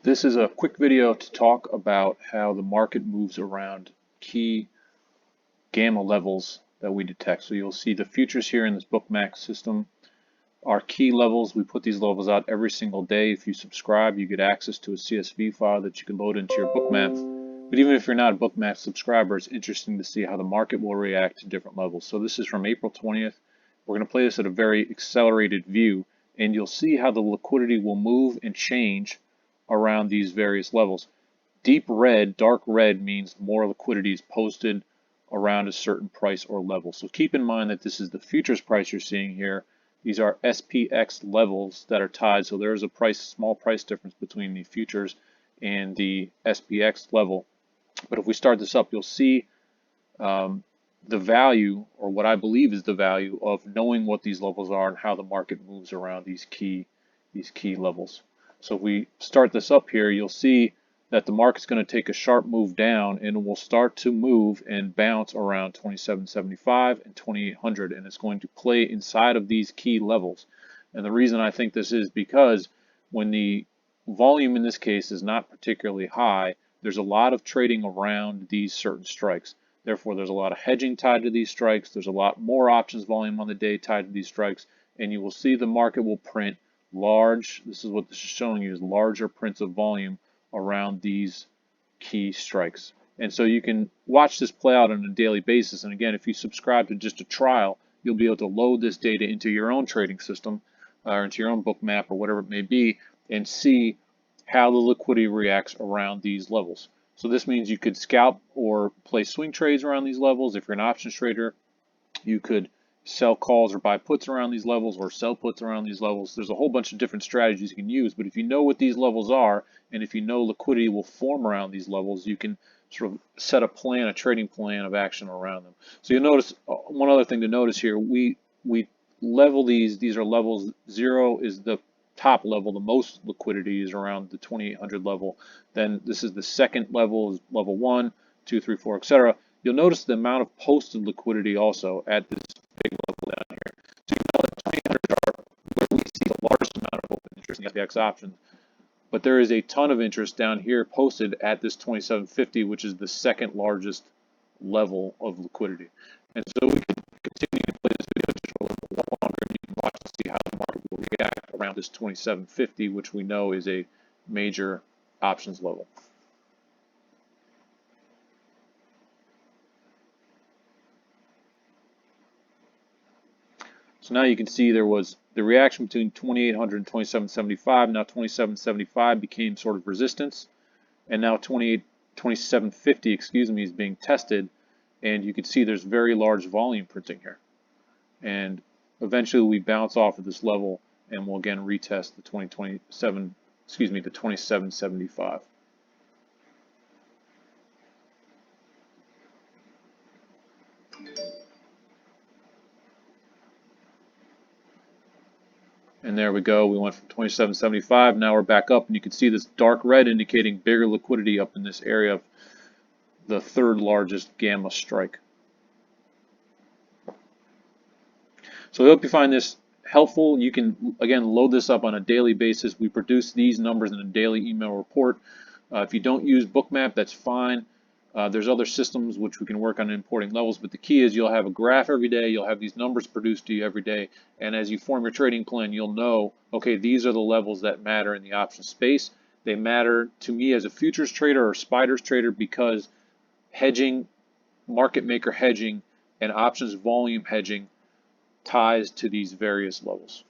This is a quick video to talk about how the market moves around key gamma levels that we detect. So you'll see the futures here in this Bookmap system are key levels. We put these levels out every single day. If you subscribe, you get access to a CSV file that you can load into your Bookmap. But even if you're not a Bookmap subscriber, it's interesting to see how the market will react to different levels. So this is from April 20th. We're going to play this at a very accelerated view, and you'll see how the liquidity will move and change around these various levels. Deep red, dark red means more liquidity is posted around a certain price or level. So keep in mind that this is the futures price you're seeing here. These are SPX levels that are tied. So there is a small price difference between the futures and the SPX level. But if we start this up, you'll see the value, or what I believe is the value of knowing what these levels are and how the market moves around these key levels. So if we start this up here, you'll see that the market's going to take a sharp move down, and it will start to move and bounce around 2775 and 2800, and it's going to play inside of these key levels. And the reason I think this is because when the volume in this case is not particularly high, there's a lot of trading around these certain strikes. Therefore, there's a lot of hedging tied to these strikes. There's a lot more options volume on the day tied to these strikes, and you will see the market will print large, this is what this is showing you, is larger prints of volume around these key strikes. And so you can watch this play out on a daily basis. And again, if you subscribe to just a trial, you'll be able to load this data into your own trading system or into your own Bookmap or whatever it may be and see how the liquidity reacts around these levels. So this means you could scalp or play swing trades around these levels. If you're an options trader, you could sell calls or buy puts around these levels, or sell puts around these levels. There's a whole bunch of different strategies you can use, but if you know what these levels are, and if you know liquidity will form around these levels, you can sort of set a plan, a trading plan of action around them. So you'll notice, one other thing to notice here, we level these are levels. 0 is the top level, the most liquidity is around the 2800 level. Then this is the second level, is level 1, 2, 3, 4, etc. You'll notice the amount of posted liquidity also at this big level down here. So you know that 2800 are where we see the largest amount of open interest in the SPX options. But there is a ton of interest down here posted at this 2750, which is the second largest level of liquidity. And so we can continue to play this video just for a little bit longer, and you can watch to see how the market will react around this 2750, which we know is a major options level. So now you can see there was the reaction between 2800 and 2775. Now 2775 became sort of resistance, and now 2750, excuse me, is being tested, and you can see there's very large volume printing here. And eventually we bounce off of this level, and we'll again retest the 2775. And there we go. We went from 2775. Now we're back up, and you can see this dark red indicating bigger liquidity up in this area of the third largest gamma strike. So I hope you find this helpful. You can, again, load this up on a daily basis. We produce these numbers in a daily email report. If you don't use Bookmap, that's fine. There's other systems which we can work on importing levels, but the key is you'll have a graph every day, you'll have these numbers produced to you every day, and as you form your trading plan, you'll know, okay, these are the levels that matter in the option space. They matter to me as a futures trader or spiders trader because hedging, market maker hedging, and options volume hedging ties to these various levels.